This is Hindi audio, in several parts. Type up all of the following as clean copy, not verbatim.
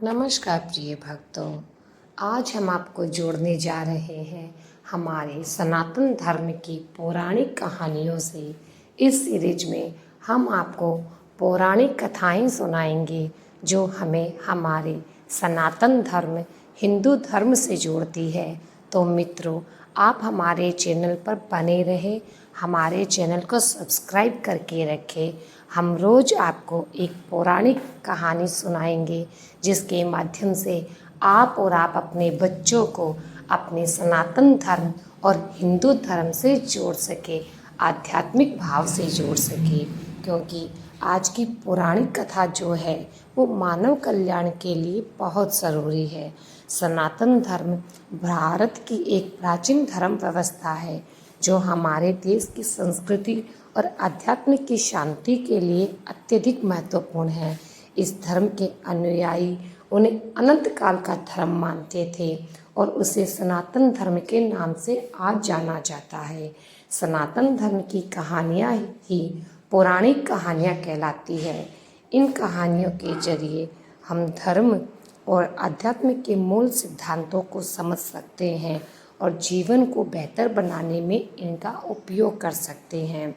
नमस्कार प्रिय भक्तों, आज हम आपको जोड़ने जा रहे हैं हमारे सनातन धर्म की पौराणिक कहानियों से। इस सीरीज में हम आपको पौराणिक कथाएं सुनाएंगे जो हमें हमारे सनातन धर्म हिंदू धर्म से जोड़ती है। तो मित्रों, आप हमारे चैनल पर बने रहें, हमारे चैनल को सब्सक्राइब करके रखें। हम रोज़ आपको एक पौराणिक कहानी सुनाएंगे जिसके माध्यम से आप अपने बच्चों को अपने सनातन धर्म और हिंदू धर्म से जोड़ सके, आध्यात्मिक भाव से जोड़ सके। क्योंकि आज की पौराणिक कथा जो है वो मानव कल्याण के लिए बहुत ज़रूरी है। सनातन धर्म भारत की एक प्राचीन धर्म व्यवस्था है जो हमारे देश की संस्कृति और अध्यात्म की शांति के लिए अत्यधिक महत्वपूर्ण है। इस धर्म के अनुयायी उन्हें अनंत काल का धर्म मानते थे और उसे सनातन धर्म के नाम से आज जाना जाता है। सनातन धर्म की कहानियाँ ही पौराणिक कहानियाँ कहलाती है। इन कहानियों के जरिए हम धर्म और अध्यात्म के मूल सिद्धांतों को समझ सकते हैं और जीवन को बेहतर बनाने में इनका उपयोग कर सकते हैं।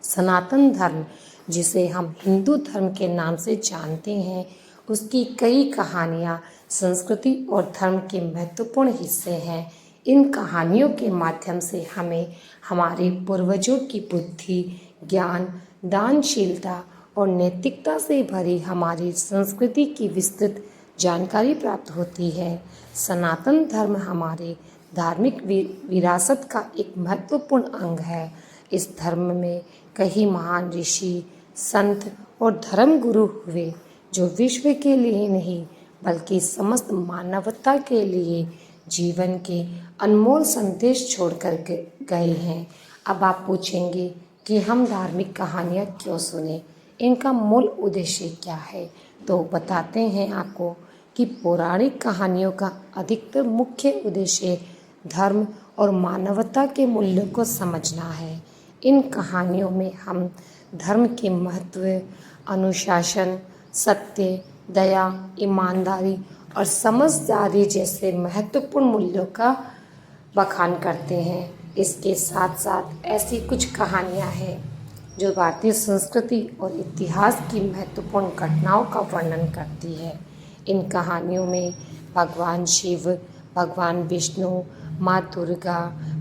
सनातन धर्म, जिसे हम हिंदू धर्म के नाम से जानते हैं, उसकी कई कहानियाँ संस्कृति और धर्म के महत्वपूर्ण हिस्से हैं। इन कहानियों के माध्यम से हमें हमारे पूर्वजों की बुद्धि, ज्ञान, दानशीलता और नैतिकता से भरी हमारी संस्कृति की विस्तृत जानकारी प्राप्त होती है। सनातन धर्म हमारे धार्मिक विरासत का एक महत्वपूर्ण अंग है। इस धर्म में कई महान ऋषि, संत और धर्म गुरु हुए जो विश्व के लिए नहीं बल्कि समस्त मानवता के लिए जीवन के अनमोल संदेश छोड़कर गए हैं। अब आप पूछेंगे कि हम धार्मिक कहानियाँ क्यों सुने, इनका मूल उद्देश्य क्या है? तो बताते हैं आपको कि पौराणिक कहानियों का अधिकतर मुख्य उद्देश्य धर्म और मानवता के मूल्यों को समझना है। इन कहानियों में हम धर्म के महत्व, अनुशासन, सत्य, दया, ईमानदारी और समझदारी जैसे महत्वपूर्ण मूल्यों का बखान करते हैं। इसके साथ साथ ऐसी कुछ कहानियाँ हैं जो भारतीय संस्कृति और इतिहास की महत्वपूर्ण घटनाओं का वर्णन करती है। इन कहानियों में भगवान शिव, भगवान विष्णु, माँ दुर्गा,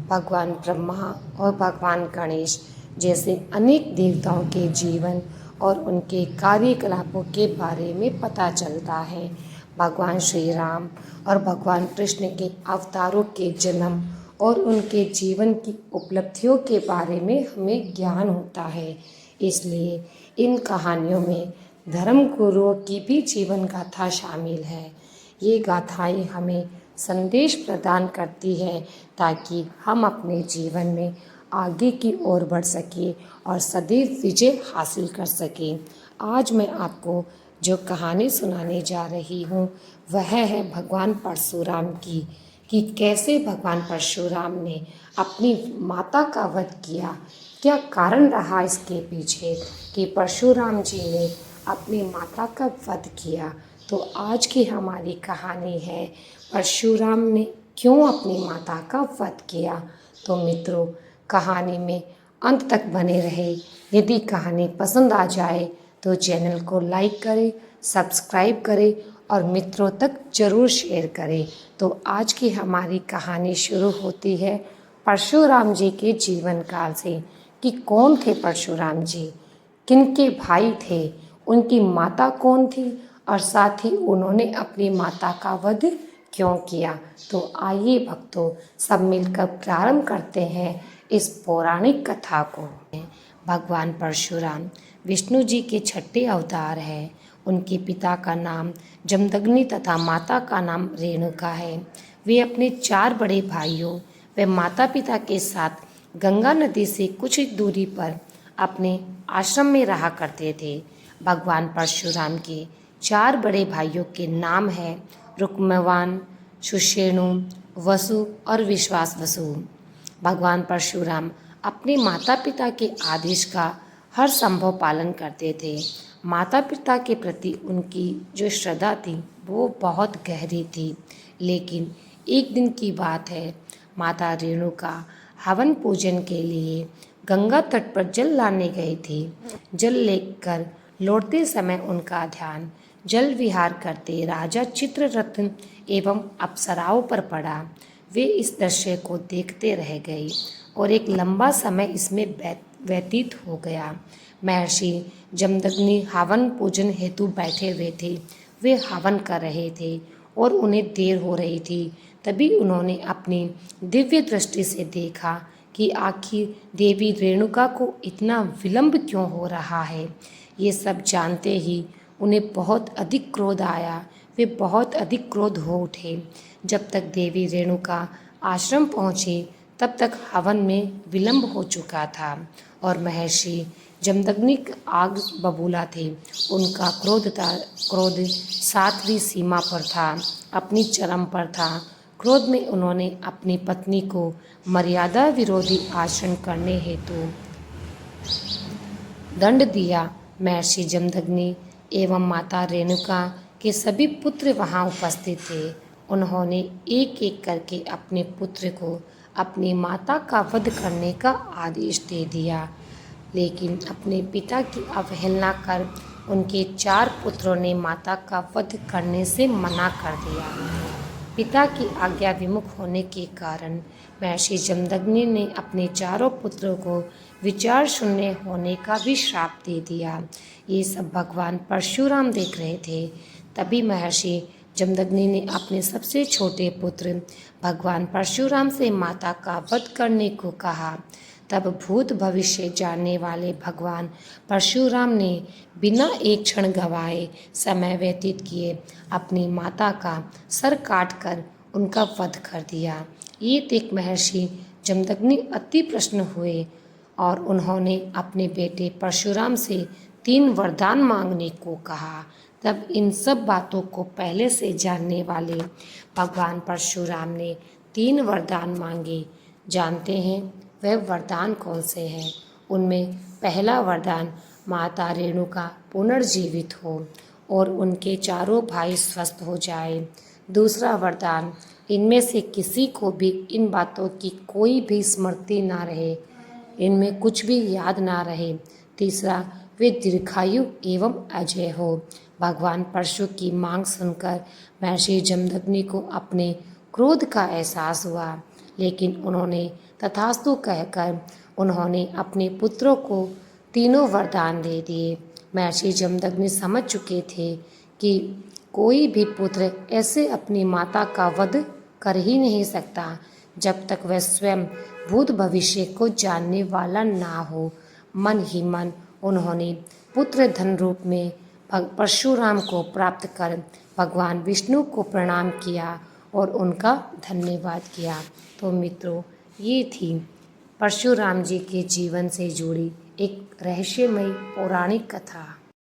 भगवान ब्रह्मा और भगवान गणेश जैसे अनेक देवताओं के जीवन और उनके कार्यकलापों के बारे में पता चलता है। भगवान श्री राम और भगवान कृष्ण के अवतारों के जन्म और उनके जीवन की उपलब्धियों के बारे में हमें ज्ञान होता है। इसलिए इन कहानियों में धर्म गुरुओं की भी जीवन गाथा शामिल है। ये गाथाएं हमें संदेश प्रदान करती है ताकि हम अपने जीवन में आगे की ओर बढ़ सकें और सदैव विजय हासिल कर सकें। आज मैं आपको जो कहानी सुनाने जा रही हूँ वह है भगवान परशुराम की, कि कैसे भगवान परशुराम ने अपनी माता का वध किया। क्या कारण रहा इसके पीछे कि परशुराम जी ने अपनी माता का वध किया? तो आज की हमारी कहानी है परशुराम ने क्यों अपनी माता का वध किया। तो मित्रों, कहानी में अंत तक बने रहे। यदि कहानी पसंद आ जाए तो चैनल को लाइक करें, सब्सक्राइब करें और मित्रों तक जरूर शेयर करें। तो आज की हमारी कहानी शुरू होती है परशुराम जी के जीवन काल से, कि कौन थे परशुराम जी, किनके भाई थे, उनकी माता कौन थी और साथ ही उन्होंने अपनी माता का वध क्यों किया। तो आइए भक्तों, सब मिलकर प्रारंभ करते हैं इस पौराणिक कथा को। भगवान परशुराम विष्णु जी के छठे अवतार हैं। उनके पिता का नाम जमदग्नि तथा माता का नाम रेणुका है। वे अपने 4 बड़े भाइयों व माता पिता के साथ गंगा नदी से कुछ दूरी पर अपने आश्रम में रहा करते थे। भगवान परशुराम के 4 बड़े भाइयों के नाम हैं रुक्मवान, सुषेणु, वसु और विश्वास वसु। भगवान परशुराम अपने माता पिता के आदेश का हर संभव पालन करते थे। माता पिता के प्रति उनकी जो श्रद्धा थी वो बहुत गहरी थी। लेकिन एक दिन की बात है, माता रेणुका हवन पूजन के लिए गंगा तट पर जल लाने गई थी। जल लेकर लौटते समय उनका ध्यान जल विहार करते राजा चित्ररथन एवं अप्सराओं पर पड़ा। वे इस दृश्य को देखते रह गई और एक लंबा समय इसमें व्यतीत हो गया। महर्षि जमदग्नि हवन पूजन हेतु बैठे हुए थे। वे हवन कर रहे थे और उन्हें देर हो रही थी। तभी उन्होंने अपनी दिव्य दृष्टि से देखा कि आखिर देवी रेणुका को इतना विलंब क्यों हो रहा है। ये सब जानते ही उन्हें बहुत अधिक क्रोध आया। वे बहुत अधिक क्रोध हो उठे। जब तक देवी रेणुका आश्रम पहुँची तब तक हवन में विलंब हो चुका था और महर्षि जमदग्नि आग बबूला थे। उनका क्रोध सातवीं सीमा पर था, अपनी चरम पर था। क्रोध में उन्होंने अपनी पत्नी को मर्यादा विरोधी आचरण करने हेतु दंड दिया। महर्षि जमदग्नि एवं माता रेणुका के सभी पुत्र वहां उपस्थित थे। उन्होंने एक एक करके अपने पुत्र को अपनी माता का वध करने का आदेश दे दिया। लेकिन अपने पिता की अवहेलना कर उनके 4 पुत्रों ने माता का वध करने से मना कर दिया। पिता की आज्ञा विमुख होने के कारण महर्षि जमदग्नि ने अपने 4 पुत्रों को विचार शून्य होने का भी श्राप दे दिया। ये सब भगवान परशुराम देख रहे थे। तभी महर्षि जमदग्नि ने अपने सबसे छोटे पुत्र भगवान परशुराम से माता का वध करने को कहा। तब भूत भविष्य जानने वाले भगवान परशुराम ने बिना एक क्षण गवाए समय व्यतीत किए अपनी माता का सर काटकर उनका वध कर दिया। ये देख महर्षि जमदग्नि अति प्रसन्न हुए और उन्होंने अपने बेटे परशुराम से 3 वरदान मांगने को कहा। तब इन सब बातों को पहले से जानने वाले भगवान परशुराम ने 3 वरदान मांगे। जानते हैं वह वरदान कौन से हैं? उनमें पहला वरदान माता रेणुका पुनर्जीवित हो और उनके 4 भाई स्वस्थ हो जाए। दूसरा वरदान इनमें से किसी को भी इन बातों की कोई भी स्मृति ना रहे, इनमें कुछ भी याद ना रहे। तीसरा वे दीर्घायु एवं अजय हो। भगवान परशु की मांग सुनकर महर्षि जमदग्नि को अपने क्रोध का एहसास हुआ, लेकिन उन्होंने तथास्तु कहकर उन्होंने अपने पुत्रों को 3 वरदान दे दिए। महर्षि जमदग्नि समझ चुके थे कि कोई भी पुत्र ऐसे अपनी माता का वध कर ही नहीं सकता जब तक वह स्वयं भूत भविष्य को जानने वाला ना हो। मन ही मन उन्होंने पुत्र धन रूप में परशुराम को प्राप्त कर भगवान विष्णु को प्रणाम किया और उनका धन्यवाद किया। तो मित्रों, ये थी परशुराम जी के जीवन से जुड़ी एक रहस्यमयी पौराणिक कथा।